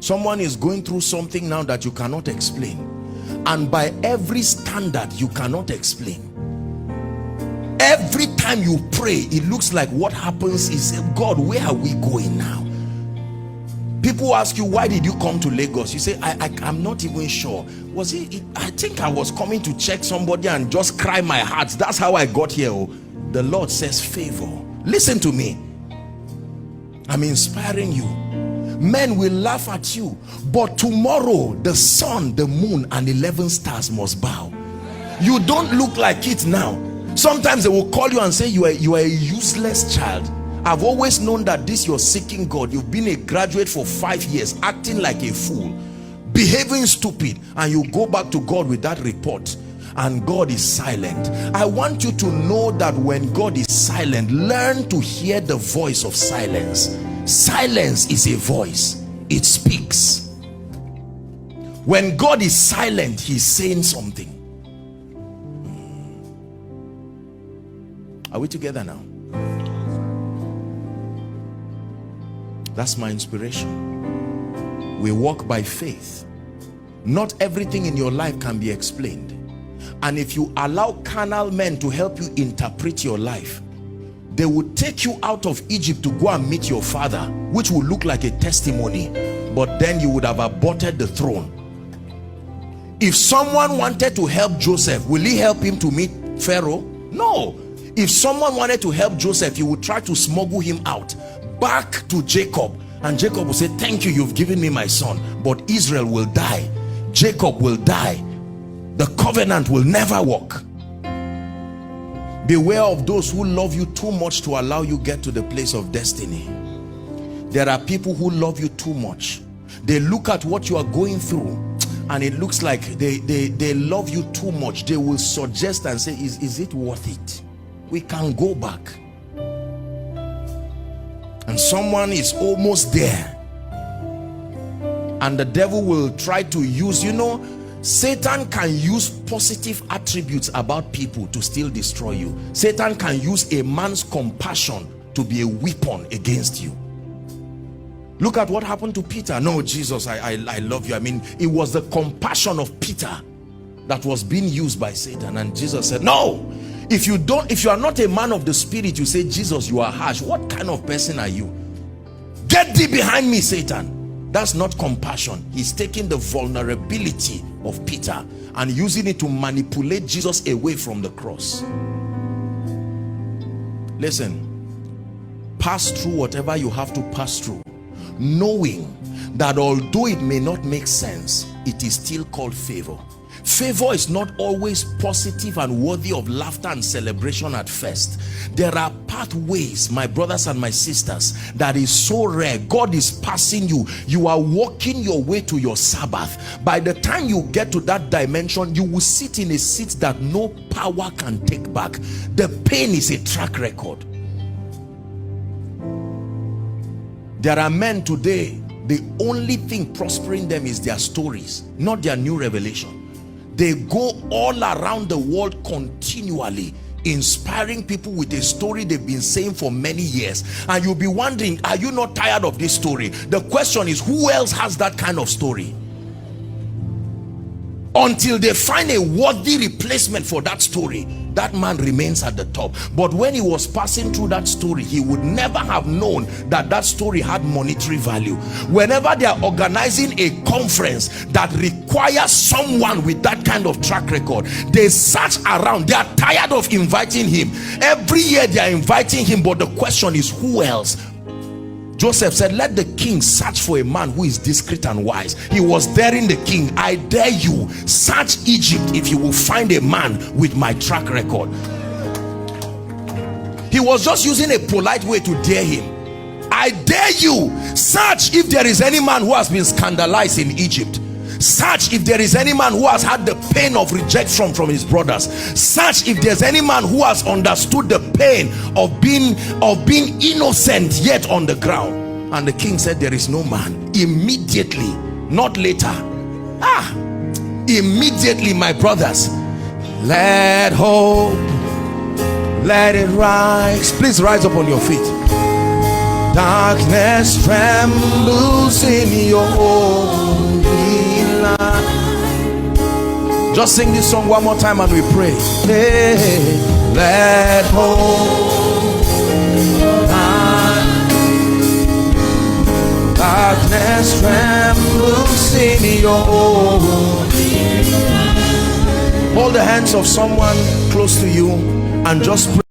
Someone is going through something now that you cannot explain, and by every standard you cannot explain. Every time you pray, it looks like what happens is, God, where are we going now? People ask you, why did you come to Lagos? You say, I'm not even sure. Was it? I think I was coming to check somebody and just cry my heart. That's how I got here. Oh, the Lord says favor. Listen to me. I'm inspiring you. Men will laugh at you, but tomorrow the sun, the moon, and 11 stars must bow. You don't look like it now. Sometimes they will call you and say you are a useless child. I've always known that this you're seeking God. You've been a graduate for 5 years, acting like a fool, behaving stupid, and you go back to God with that report, and God is silent. I want you to know that when God is silent, learn to hear the voice of silence. Silence is a voice. It speaks. When God is silent, he's saying something. Are we together now? That's my inspiration. We walk by faith. Not everything in your life can be explained. And if you allow carnal men to help you interpret your life, they will take you out of Egypt to go and meet your father, which will look like a testimony, but then you would have aborted the throne. If someone wanted to help Joseph, will he help him to meet Pharaoh? No. If someone wanted to help Joseph, he would try to smuggle him out back to Jacob, and Jacob will say, thank you, you've given me my son, but Israel will die, Jacob will die, the covenant will never work. Beware of those who love you too much to allow you get to the place of destiny. There are people who love you too much. They look at what you are going through and it looks like they love you too much. They will suggest and say, is it worth it? We can go back. And someone is almost there, and the devil will try to use, Satan can use positive attributes about people to still destroy you. Satan can use a man's compassion to be a weapon against you. Look at what happened to Peter. No, Jesus, I love you. I mean, it was the compassion of Peter that was being used by Satan, and Jesus said, no. If you are not a man of the spirit, you say, Jesus, you are harsh. What kind of person are you? Get thee behind me, Satan. That's not compassion. He's taking the vulnerability of Peter and using it to manipulate Jesus away from the cross. Listen, pass through whatever you have to pass through, knowing that although it may not make sense, it is still called favor. Favor is not always positive and worthy of laughter and celebration at first. There are pathways, my brothers and my sisters, that is so rare. God is passing you. You are walking your way to your Sabbath. By the time you get to that dimension, you will sit in a seat that no power can take back. The pain is a track record. There are men today, the only thing prospering them is their stories, not their new revelation. They go all around the world continually, inspiring people with a story they've been saying for many years, and you'll be wondering, are you not tired of this story? The question is, who else has that kind of story? Until they find a worthy replacement for that story, that man remains at the top. But when he was passing through that story, he would never have known that that story had monetary value. Whenever they are organizing a conference that requires someone with that kind of track record, they search around. They are tired of inviting him. Every year they are inviting him, but the question is, who else? Joseph said, let the king search for a man who is discreet and wise. He was daring the king. I dare you, search Egypt if you will find a man with my track record. He was just using a polite way to dare him. I dare you, search if there is any man who has been scandalized in Egypt. Search if there is any man who has had the pain of rejection from his brothers. Search if there's any man who has understood the pain of being innocent yet on the ground. And the king said, there is no man. Immediately, not later. Immediately, my brothers, let hope, let it rise. Please rise up on your feet. Darkness trembles in your holy land. Just sing this song one more time and we pray. Hey, let hope, darkness trembles in your holy land. Hold the hands of someone close to you and just pray.